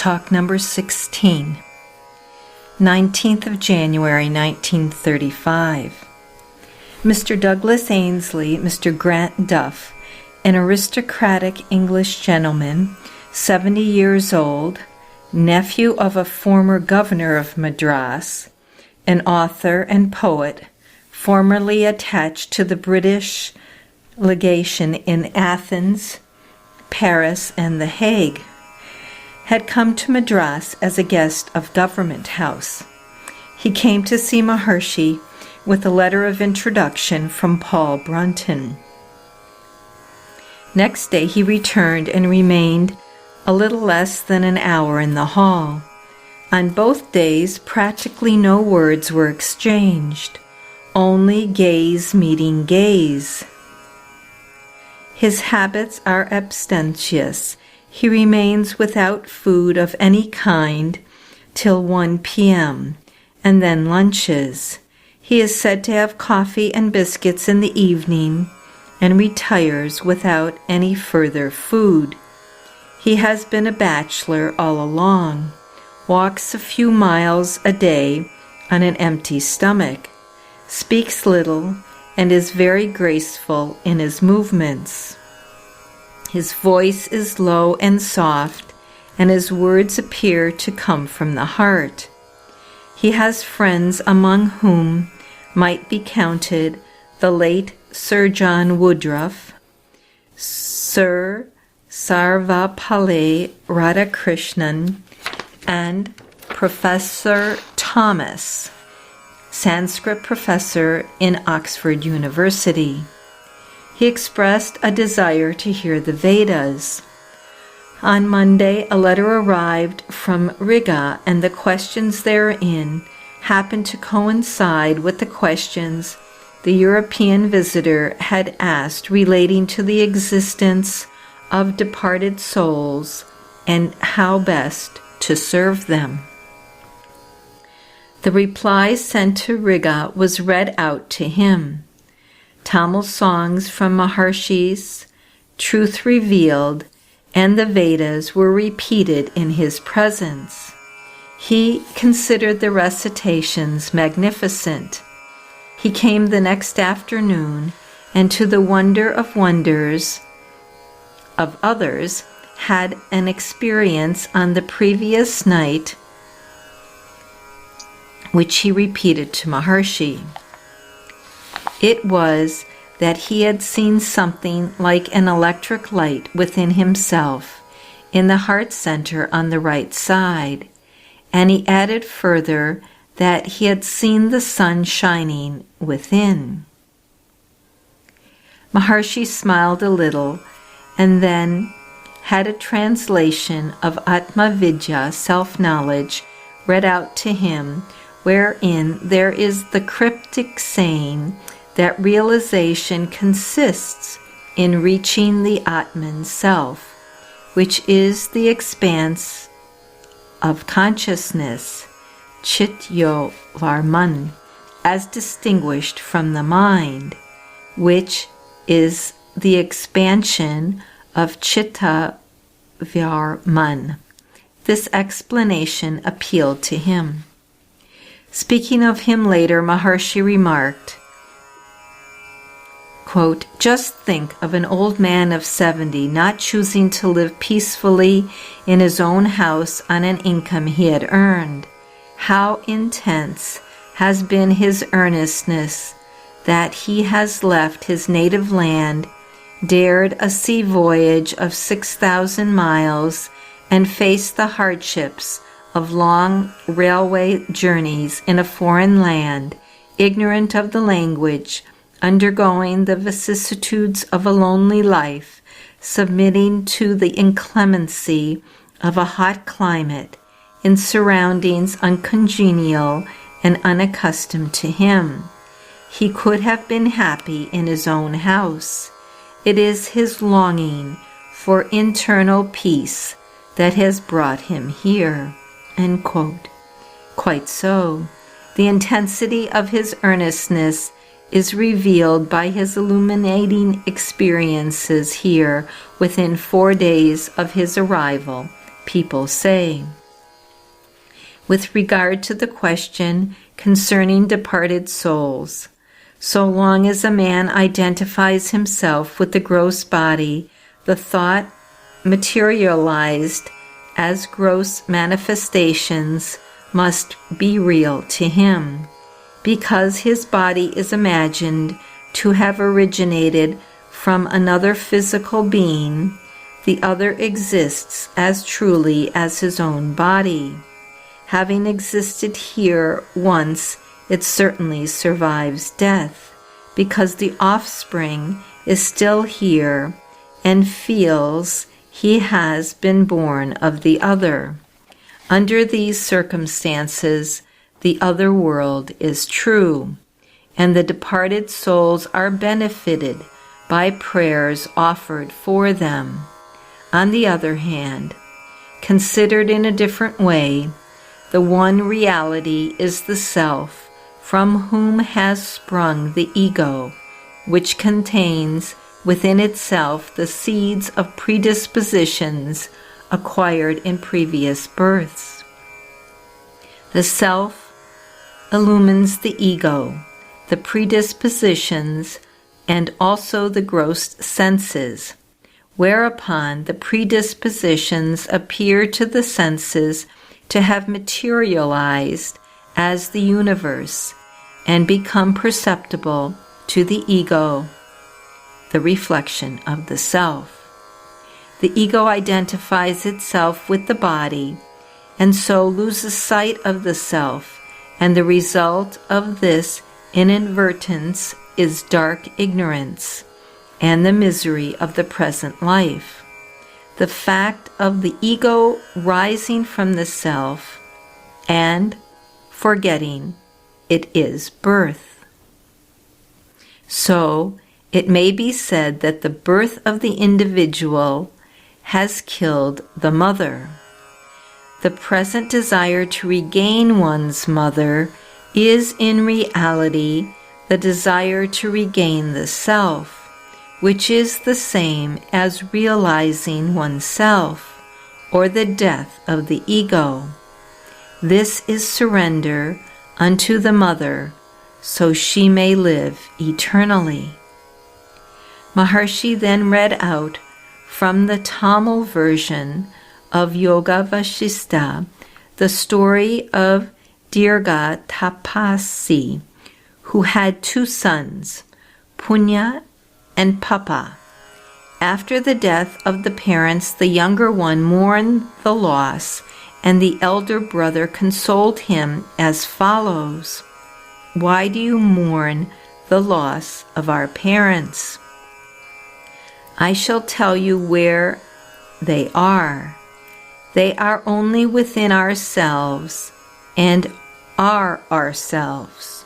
Talk number 16, 19th of January, 1935. Mr. Douglas Ainslie, Mr. Grant Duff, an aristocratic English gentleman, 70 years old, nephew of a former Governor of Madras, an author and poet, formerly attached to the British Legation in Athens, Paris, and the Hague, had come to Madras as a guest of Government House. He came to see Maharshi with a letter of introduction from Paul Brunton. Next day he returned and remained a little less than an hour in the hall. On both days practically no words were exchanged, only gaze meeting gaze. His habits are abstemious. He remains without food of any kind till 1 p.m., and then lunches. He is said to have coffee and biscuits in the evening and retires without any further food. He has been a bachelor all along, walks a few miles a day on an empty stomach, speaks little, and is very graceful in his movements. His voice is low and soft, and his words appear to come from the heart. He has friends among whom might be counted the late Sir John Woodruff, Sir Sarvapalli Radhakrishnan, and Professor Thomas, Sanskrit professor in Oxford University. He expressed a desire to hear the Vedas. On Monday, a letter arrived from Riga, and the questions therein happened to coincide with the questions the European visitor had asked relating to the existence of departed souls and how best to serve them. The reply sent to Riga was read out to him. Tamil songs from Maharshi's Truth Revealed and the Vedas were repeated in his presence. He considered the recitations magnificent. He came the next afternoon, and to the wonder of wonders of others, had an experience on the previous night which he repeated to Maharshi. It was that he had seen something like an electric light within himself in the heart center on the right side, and he added further that he had seen the sun shining within. Maharshi smiled a little and then had a translation of Atma Vidya, self-knowledge, read out to him, wherein there is the cryptic saying that realization consists in reaching the Atman self, which is the expanse of consciousness, Chityo Varman, as distinguished from the mind, which is the expansion of Chitta Varman. This explanation appealed to him. Speaking of him later, Maharshi remarked, quote, "Just think of an old man of 70 not choosing to live peacefully in his own house on an income he had earned. How intense has been his earnestness that he has left his native land, dared a sea voyage of 6,000 miles, and faced the hardships of long railway journeys in a foreign land, ignorant of the language, undergoing the vicissitudes of a lonely life, submitting to the inclemency of a hot climate, in surroundings uncongenial and unaccustomed to him. He could have been happy in his own house. It is his longing for internal peace that has brought him here." End quote. Quite so. The intensity of his earnestness is revealed by his illuminating experiences here within 4 days of his arrival people say. With regard to the question concerning departed souls, so long as a man identifies himself with the gross body, the thought materialized as gross manifestations must be real to him, because his body is imagined to have originated from another physical being. The other exists as truly as his own body. Having existed here once, it certainly survives death, because the offspring is still here and feels he has been born of the other. Under these circumstances, the other world is true, and the departed souls are benefited by prayers offered for them. On the other hand, considered in a different way, the one reality is the self, from whom has sprung the ego, which contains within itself the seeds of predispositions acquired in previous births. The self illumines the ego, the predispositions, and also the gross senses, whereupon the predispositions appear to the senses to have materialized as the universe and become perceptible to the ego, the reflection of the self. The ego identifies itself with the body and so loses sight of the self, and the result of this inadvertence is dark ignorance and the misery of the present life. The fact of the ego rising from the self and forgetting it is birth. So, it may be said that the birth of the individual has killed the mother. The present desire to regain one's mother is in reality the desire to regain the self, which is the same as realizing oneself, or the death of the ego. This is surrender unto the mother, so she may live eternally. Maharshi then read out from the Tamil version of Yoga Vashista the story of Dirga Tapasi, who had two sons, Punya and Papa. After the death of the parents, the younger one mourned the loss, and the elder brother consoled him as follows: "Why do you mourn the loss of our parents? I shall tell you where they are. They are only within ourselves and are ourselves.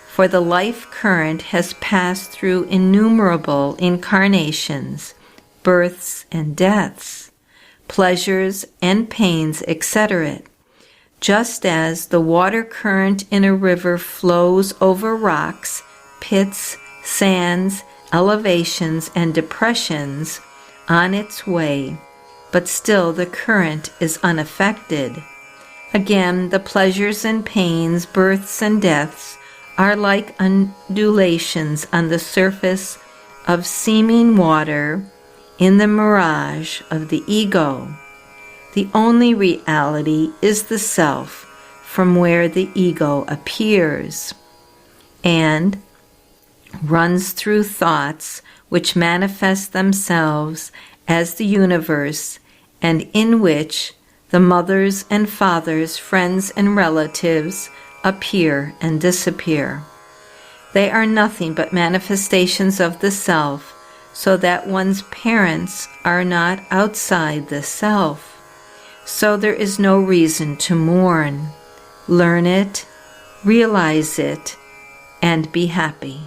For the life current has passed through innumerable incarnations, births and deaths, pleasures and pains, etc. Just as the water current in a river flows over rocks, pits, sands, elevations, and depressions on its way, but still the current is unaffected. Again, the pleasures and pains, births and deaths, are like undulations on the surface of seeming water in the mirage of the ego. The only reality is the self, from where the ego appears and runs through thoughts which manifest themselves as the universe, and in which the mothers and fathers, friends and relatives appear and disappear. They are nothing but manifestations of the self, so that one's parents are not outside the self. So there is no reason to mourn. Learn it, realize it, and be happy.